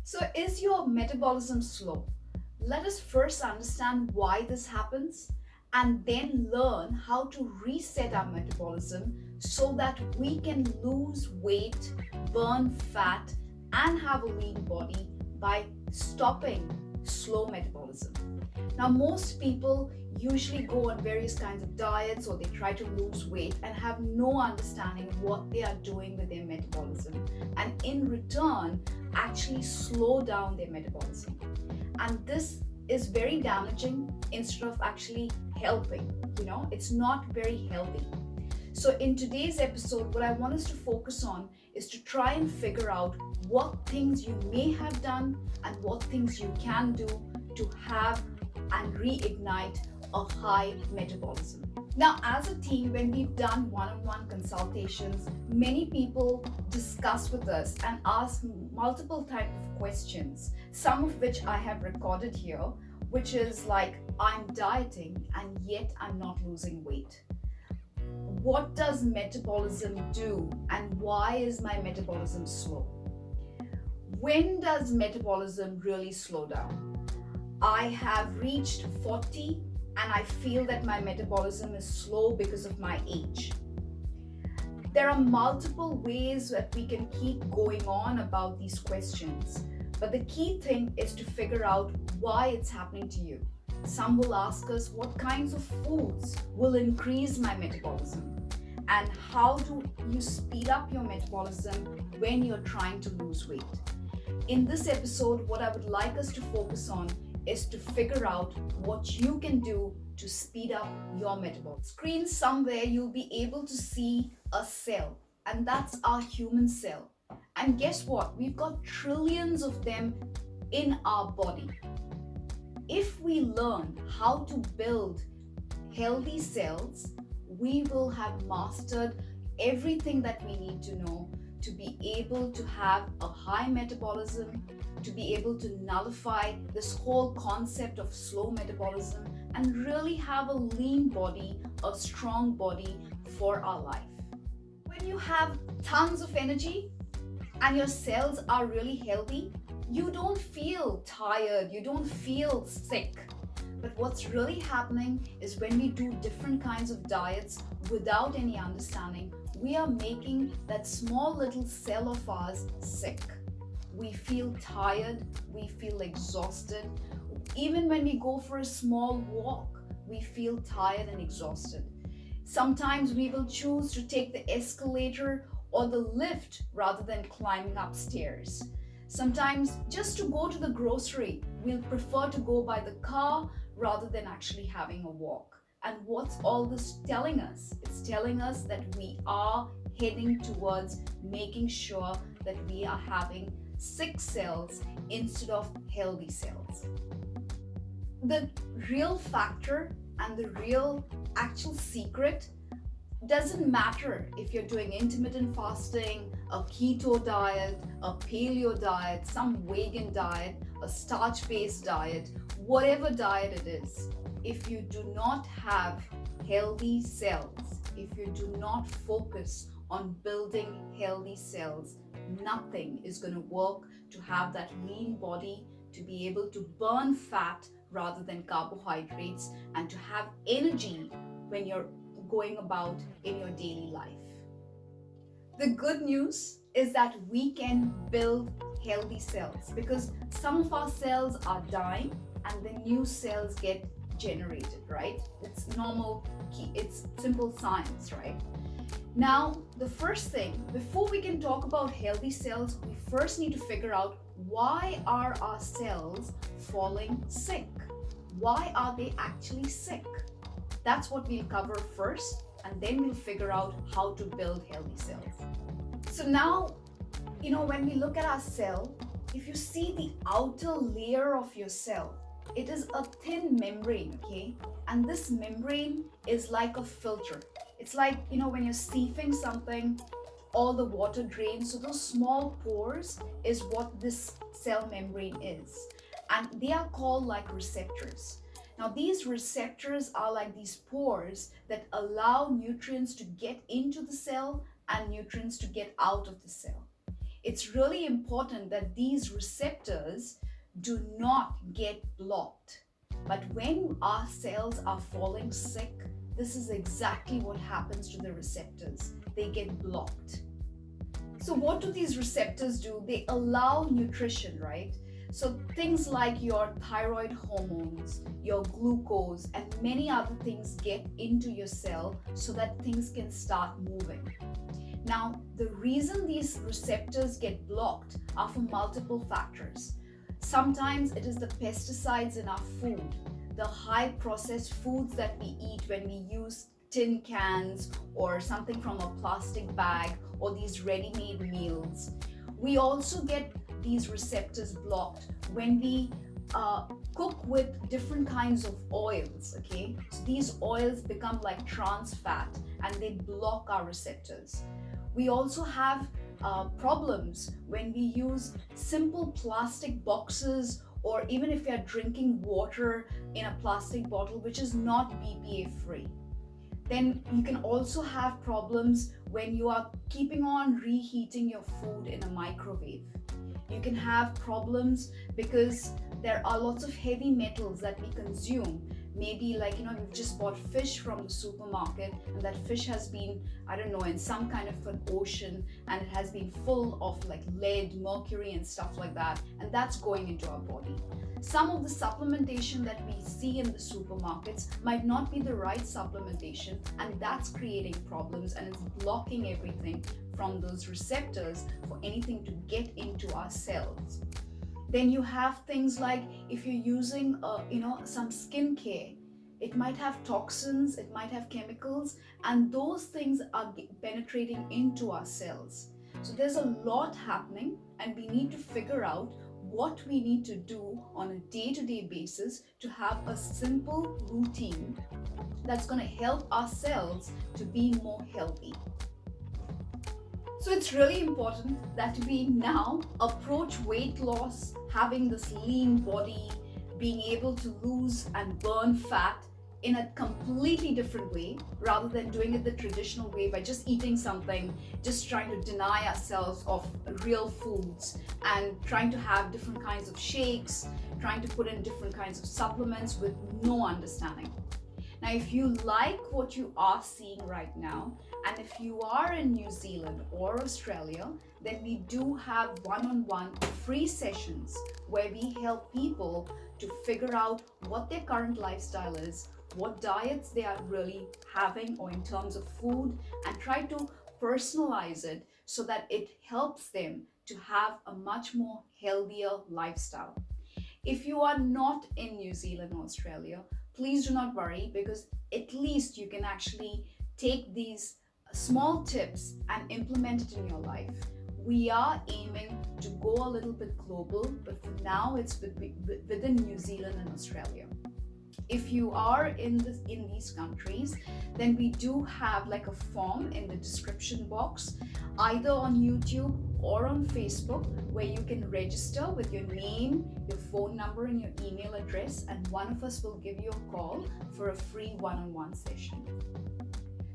So, is your metabolism slow? Let us first understand why this happens and then learn how to reset our metabolism so that we can lose weight, burn fat, and have a lean body by stopping slow metabolism. Now, most people usually go on various kinds of diets or they try to lose weight and have no understanding what they are doing with their metabolism, and in return, actually slow down their metabolism. And this is very damaging instead of actually helping. It's not very healthy. So, in today's episode, what I want us to focus on is to try and figure out what things you may have done and what things you can do to have and reignite a high metabolism. Now, as a team, when we've done one-on-one consultations, many people discuss with us and ask multiple types of questions, some of which I have recorded here, which is like, I'm dieting and yet I'm not losing weight. What does metabolism do and why is my metabolism slow? When does metabolism really slow down? I have reached 40 and I feel that my metabolism is slow because of my age. There are multiple ways that we can keep going on about these questions, but the key thing is to figure out why it's happening to you. Some will ask us what kinds of foods will increase my metabolism and how do you speed up your metabolism when you're trying to lose weight. In this episode, what I would like us to focus on is to figure out what you can do to speed up your metabolism. Screen somewhere you'll be able to see a cell, and that's our human cell. And guess what? We've got trillions of them in our body. If we learn how to build healthy cells, we will have mastered everything that we need to know to be able to have a high metabolism, to be able to nullify this whole concept of slow metabolism and really have a lean body, a strong body for our life. When you have tons of energy and your cells are really healthy, you don't feel tired, you don't feel sick. But what's really happening is when we do different kinds of diets without any understanding, we are making that small little cell of ours sick. We feel tired, we feel exhausted. Even when we go for a small walk, we feel tired and exhausted. Sometimes we will choose to take the escalator or the lift rather than climbing upstairs. Sometimes just to go to the grocery, we'll prefer to go by the car rather than actually having a walk. And what's all this telling us? It's telling us that we are heading towards making sure that we are having sick cells instead of healthy cells. The real factor and the real actual secret doesn't matter if you're doing intermittent fasting, a keto diet, a paleo diet, some vegan diet, a starch-based diet, whatever diet it is. If you do not have healthy cells, if you do not focus on building healthy cells, nothing is going to work to have that lean body, to be able to burn fat rather than carbohydrates, and to have energy when you're going about in your daily life. The good news is that we can build healthy cells because some of our cells are dying and the new cells get generated, right? It's normal, it's simple science, right? Now, the first thing, before we can talk about healthy cells, we first need to figure out why are our cells falling sick? Why are they actually sick? That's what we'll cover first, and then we'll figure out how to build healthy cells. So now, when we look at our cell, if you see the outer layer of your cell, it is a thin membrane, okay? And this membrane is like a filter. It's like, when you're sieving something, all the water drains. So those small pores is what this cell membrane is. And they are called like receptors. Now, these receptors are like these pores that allow nutrients to get into the cell and nutrients to get out of the cell. it's really important that these receptors do not get blocked. But when our cells are falling sick, this is exactly what happens to the receptors. They get blocked. So what do these receptors do? They allow nutrition, right? So things like your thyroid hormones, your glucose, and many other things get into your cell so that things can start moving. Now, the reason these receptors get blocked are for multiple factors. Sometimes it is the pesticides in our food, the high processed foods that we eat when we use tin cans or something from a plastic bag or these ready-made meals. We also get these receptors blocked when we cook with different kinds of oils, okay? So these oils become like trans fat and they block our receptors. We also have problems when we use simple plastic boxes, or even if you're drinking water in a plastic bottle which is not BPA free. Then you can also have problems when you are keeping on reheating your food in a microwave. You can have problems because there are lots of heavy metals that we consume. Maybe like, you've just bought fish from the supermarket and that fish has been, in some kind of an ocean, and it has been full of like lead, mercury and stuff like that, and that's going into our body. Some of the supplementation that we see in the supermarkets might not be the right supplementation, and that's creating problems and it's blocking everything from those receptors for anything to get into our cells. Then you have things like if you're using some skincare, it might have toxins, it might have chemicals, and those things are penetrating into our cells. So there's a lot happening, and we need to figure out what we need to do on a day-to-day basis to have a simple routine that's going to help our cells to be more healthy. So it's really important that we now approach weight loss, having this lean body, being able to lose and burn fat in a completely different way, rather than doing it the traditional way by just eating something, just trying to deny ourselves of real foods and trying to have different kinds of shakes, trying to put in different kinds of supplements with no understanding. Now, if you like what you are seeing right now, and if you are in New Zealand or Australia, then we do have one-on-one free sessions where we help people to figure out what their current lifestyle is, what diets they are really having or in terms of food, and try to personalize it so that it helps them to have a much more healthier lifestyle. If you are not in New Zealand or Australia, please do not worry, because at least you can actually take these small tips and implement it in your life. We are aiming to go a little bit global, but for now it's within New Zealand and Australia. If you are in these countries, then we do have like a form in the description box, either on YouTube or on Facebook, where you can register with your name, your phone number and your email address, and one of us will give you a call for a free one-on-one session.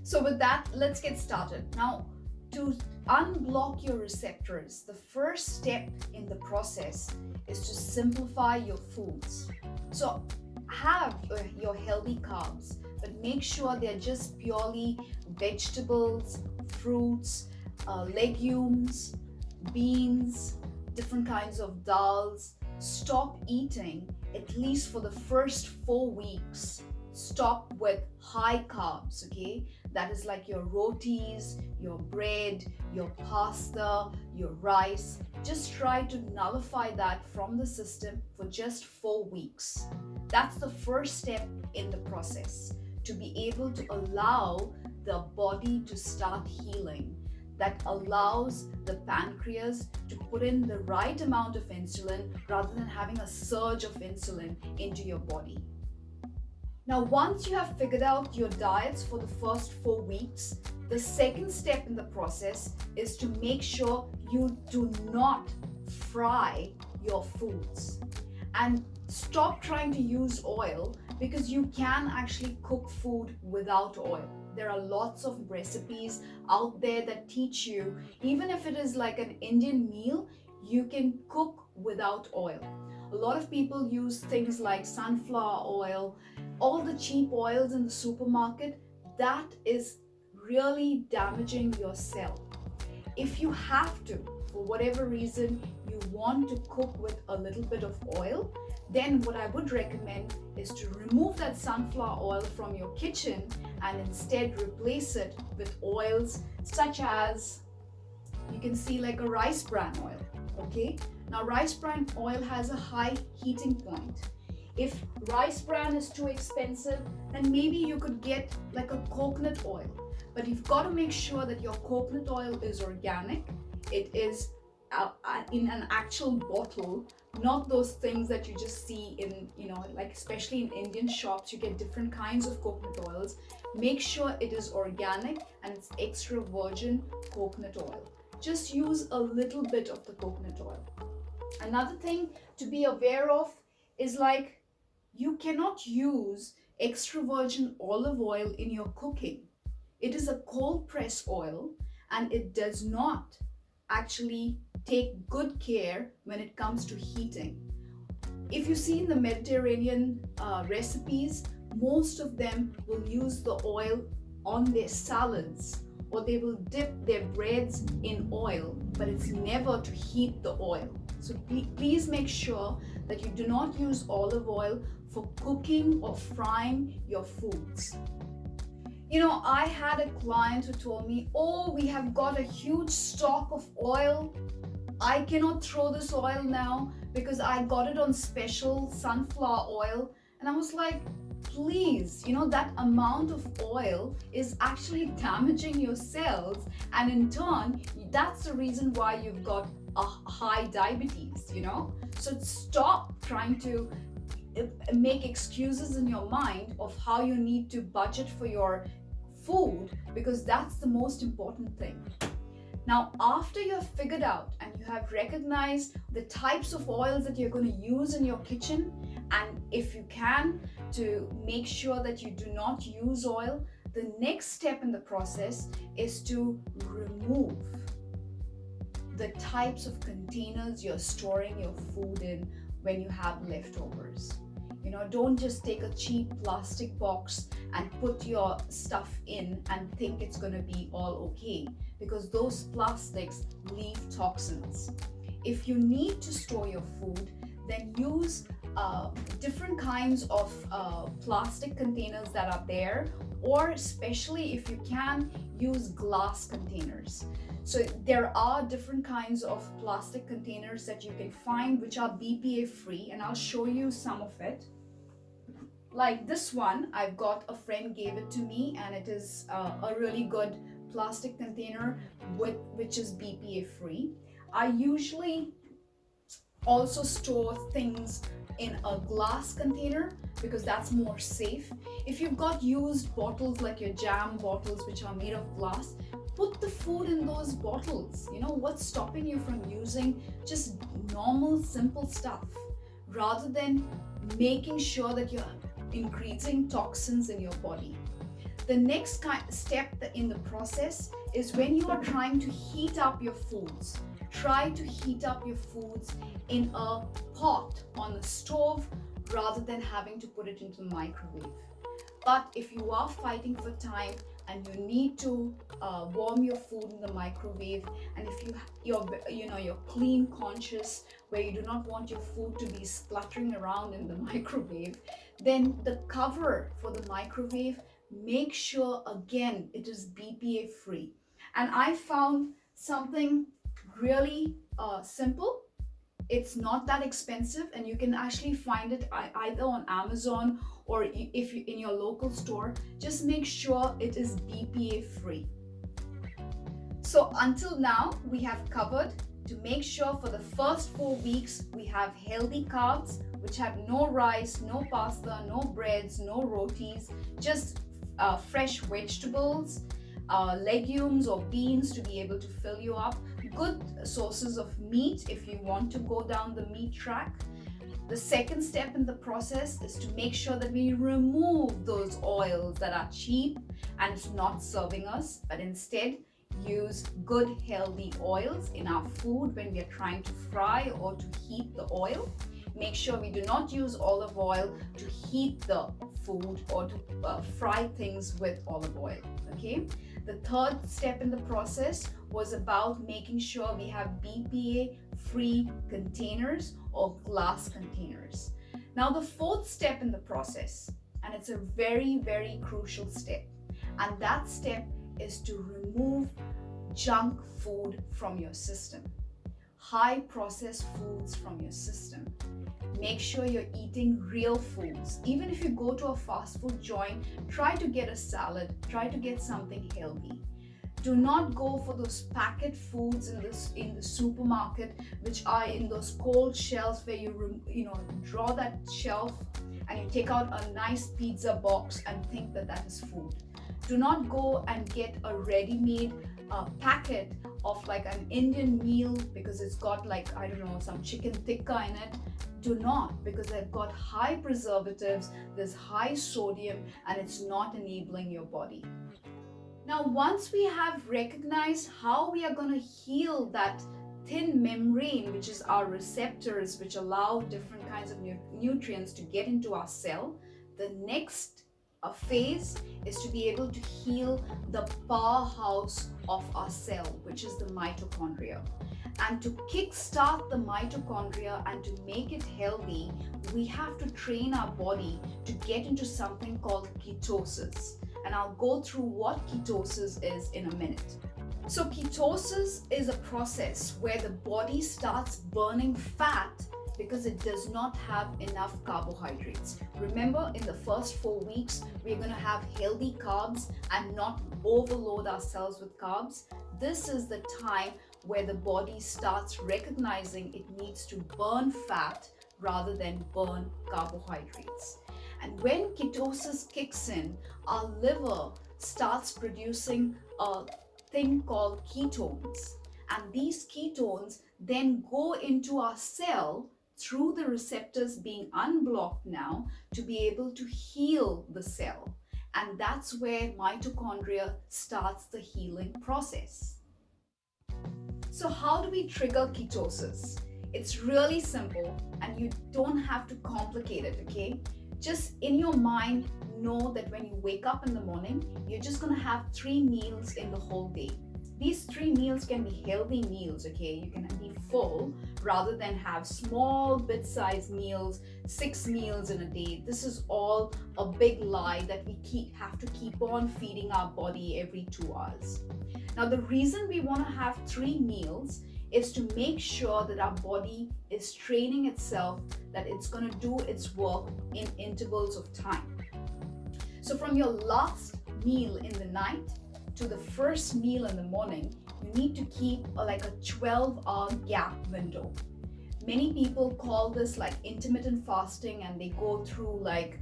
So with that, let's get started. Now, to unblock your receptors, the first step in the process is to simplify your foods. So have your healthy carbs, but make sure they're just purely vegetables, fruits, legumes, beans, different kinds of dals. Stop eating, at least for the first 4 weeks, stop with high carbs, okay? That is like your rotis, your bread, your pasta, your rice. Just try to nullify that from the system for just 4 weeks. That's the first step in the process, to be able to allow the body to start healing. That allows the pancreas to put in the right amount of insulin rather than having a surge of insulin into your body. Now, once you have figured out your diets for the first 4 weeks, the second step in the process is to make sure you do not fry your foods. And stop trying to use oil, because you can actually cook food without oil. There are lots of recipes out there that teach you, even if it is like an Indian meal, you can cook without oil. A lot of people use things like sunflower oil, all the cheap oils in the supermarket. That is really damaging your cell. If you have to, for whatever reason, you want to cook with a little bit of oil, then what I would recommend is to remove that sunflower oil from your kitchen and instead replace it with oils such as, you can see, like a rice bran oil. Okay, now rice bran oil has a high heating point. If rice bran is too expensive, then maybe you could get like a coconut oil. But you've got to make sure that your coconut oil is organic. It is in an actual bottle, not those things that you just see in, like especially in Indian shops, you get different kinds of coconut oils. Make sure it is organic and it's extra virgin coconut oil. Just use a little bit of the coconut oil. Another thing to be aware of is like, you cannot use extra virgin olive oil in your cooking. It is a cold press oil and it does not actually take good care when it comes to heating. If you see in the Mediterranean recipes, most of them will use the oil on their salads, or they will dip their breads in oil, but it's never to heat the oil. So please make sure that you do not use olive oil for cooking or frying your foods. I had a client who told me, oh, we have got a huge stock of oil. I cannot throw this oil now because I got it on special sunflower oil. And I was like, please, that amount of oil is actually damaging your cells. And in turn, that's the reason why you've got a high diabetes, So stop trying to make excuses in your mind of how you need to budget for your food, because that's the most important thing. Now, after you have figured out and you have recognized the types of oils that you're going to use in your kitchen, and if you can, to make sure that you do not use oil, the next step in the process is to remove the types of containers you're storing your food in when you have leftovers. Don't just take a cheap plastic box and put your stuff in and think it's going to be all okay, because those plastics leave toxins. If you need to store your food, then use different kinds of plastic containers that are there, or especially if you can, use glass containers. So there are different kinds of plastic containers that you can find which are BPA free, and I'll show you some of it. Like this one, I've got, a friend gave it to me, and it is a really good plastic container which is BPA free. I usually also store things in a glass container because that's more safe. If you've got used bottles like your jam bottles which are made of glass, put the food in those bottles. What's stopping you from using just normal simple stuff, rather than making sure that you're increasing toxins in your body? The next step in the process is when you are trying to heat up your foods. Try to heat up your foods in a pot on a stove rather than having to put it into the microwave. But if you are fighting for time and you need to warm your food in the microwave, and if you're clean conscious, where you do not want your food to be spluttering around in the microwave, then the cover for the microwave, make sure again it is BPA free. And I found something really simple. It's not that expensive, and you can actually find it either on Amazon or if you in your local store. Just make sure it is BPA free. So until now, we have covered to make sure for the first 4 weeks we have healthy carbs which have no rice, no pasta, no breads, no rotis, just fresh vegetables, legumes or beans to be able to fill you up, good sources of meat if you want to go down the meat track, The second step in the process is to make sure that we remove those oils that are cheap and it's not serving us, but instead use good healthy oils in our food when we are trying to fry or to heat the oil. Make sure we do not use olive oil to heat the food or to fry things with olive oil. Okay. The third step in the process was about making sure we have BPA free containers or glass containers. Now the fourth step in the process, and it's a very, very crucial step, and that step is to remove junk food from your system, high processed foods from your system. Make sure you're eating real foods. Even if you go to a fast food joint, try to get a salad, try to get something healthy. Do not go for those packet foods in the supermarket, which are in those cold shelves where you draw that shelf and you take out a nice pizza box and think that that is food. Do not go and get a ready-made packet of like an Indian meal because it's got like, I don't know, some chicken tikka in it. Do not, because they've got high preservatives, there's high sodium, and it's not enabling your body. Now, once we have recognized how we are going to heal that thin membrane, which is our receptors, which allow different kinds of nutrients to get into our cell, the next phase is to be able to heal the powerhouse of our cell, which is the mitochondria. And to kickstart the mitochondria and to make it healthy, we have to train our body to get into something called ketosis. And I'll go through what ketosis is in a minute. So ketosis is a process where the body starts burning fat because it does not have enough carbohydrates. Remember, in the first 4 weeks, we're going to have healthy carbs and not overload ourselves with carbs. This is the time where the body starts recognizing it needs to burn fat rather than burn carbohydrates. And when ketosis kicks in, our liver starts producing a thing called ketones. And these ketones then go into our cell through the receptors being unblocked now to be able to heal the cell. And that's where mitochondria starts the healing process. So how do we trigger ketosis? It's really simple and you don't have to complicate it, okay? Just in your mind, know that when you wake up in the morning, you're just gonna have 3 meals in the whole day. These 3 meals can be healthy meals, okay? You can be full rather than have small bit-sized meals, 6 meals in a day. This is all a big lie that we have to keep on feeding our body every 2 hours. Now, the reason we want to have 3 meals is to make sure that our body is training itself that it's going to do its work in intervals of time. So from your last meal in the night to the first meal in the morning, you need to keep like a 12-hour gap window. Many people call this like intermittent fasting and they go through like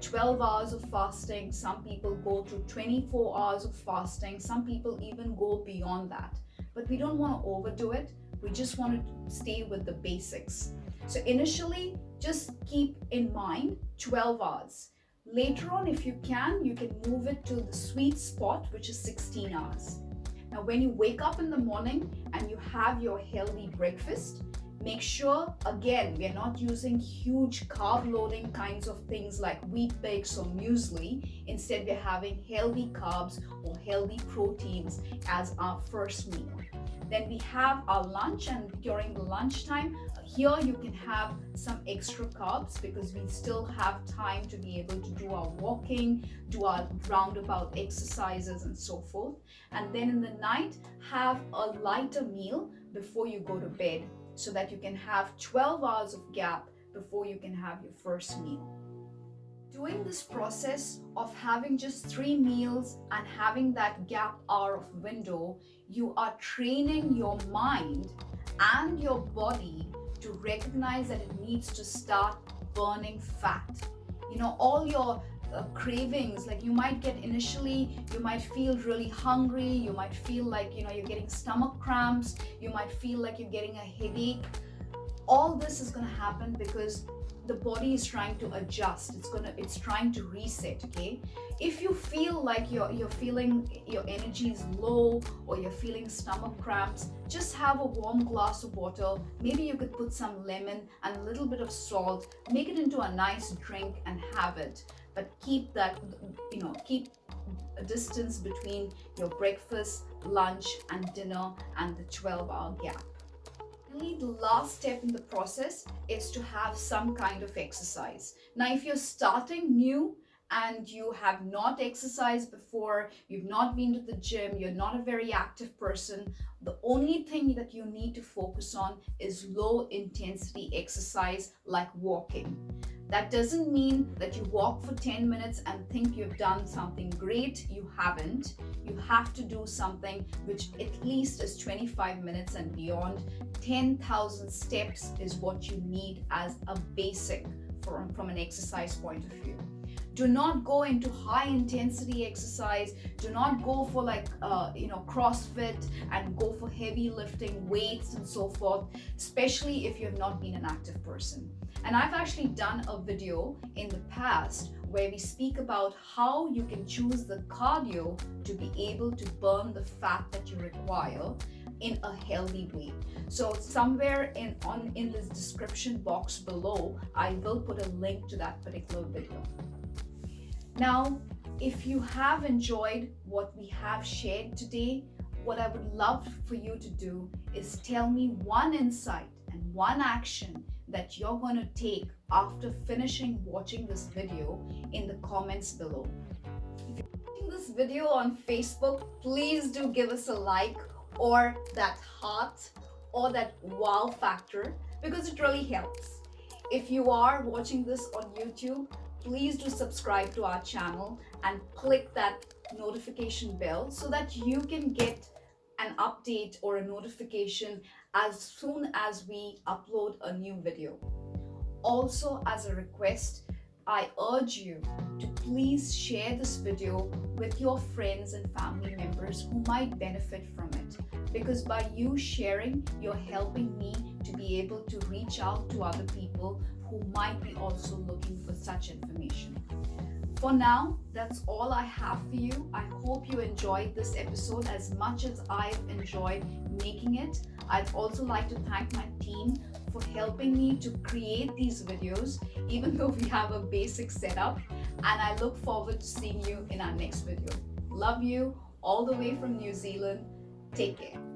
12 hours of fasting. Some people go through 24 hours of fasting. Some people even go beyond that. But we don't want to overdo it. We just want to stay with the basics. So initially, just keep in mind 12 hours. Later on, if you can move it to the sweet spot, which is 16 hours. Now, when you wake up in the morning and you have your healthy breakfast, make sure, again, we are not using huge carb loading kinds of things like wheat bix or muesli. Instead, we're having healthy carbs or healthy proteins as our first meal. Then we have our lunch, and during the lunchtime, here you can have some extra carbs because we still have time to be able to do our walking, do our roundabout exercises and so forth. And then in the night, have a lighter meal before you go to bed so that you can have 12 hours of gap before you can have your first meal. Doing this process of having just 3 meals and having that gap hour of window, you are training your mind and your body to recognize that it needs to start burning fat. You know, all your cravings, like you might get initially, you might feel really hungry, you might feel like, you're getting stomach cramps, you might feel like you're getting a headache. All this is going to happen because the body is trying to adjust. It's trying to reset. Okay, if you feel like you're feeling your energy is low, or you're feeling stomach cramps, just have a warm glass of water. Maybe you could put some lemon and a little bit of salt, make it into a nice drink and have it. But keep that, keep a distance between your breakfast, lunch and dinner and the 12-hour gap. Finally, the last step in the process is to have some kind of exercise. Now, if you're starting new and you have not exercised before, you've not been to the gym, you're not a very active person, the only thing that you need to focus on is low intensity exercise like walking. That doesn't mean that you walk for 10 minutes and think you've done something great. You haven't. You have to do something which at least is 25 minutes and beyond. 10,000 steps is what you need as a basic from an exercise point of view. Do not go into high intensity exercise. Do not go for CrossFit and go for heavy lifting, weights and so forth, especially if you have not been an active person. And I've actually done a video in the past where we speak about how you can choose the cardio to be able to burn the fat that you require in a healthy way. So somewhere in the description box below, I will put a link to that particular video. Now, if you have enjoyed what we have shared today, what I would love for you to do is tell me one insight and one action that you're going to take after finishing watching this video in the comments below. If you're watching this video on Facebook, please do give us a like or that heart or that wow factor, because it really helps. If you are watching this on YouTube, please do subscribe to our channel and click that notification bell so that you can get an update or a notification as soon as we upload a new video. Also, as a request, I urge you to please share this video with your friends and family members who might benefit from it, because by you sharing, you're helping me to be able to reach out to other people who might be also looking for such information. For now, that's all I have for you. I hope you enjoyed this episode as much as I've enjoyed making it. I'd also like to thank my team for helping me to create these videos, even though we have a basic setup. And I look forward to seeing you in our next video. Love you all the way from New Zealand. Take care.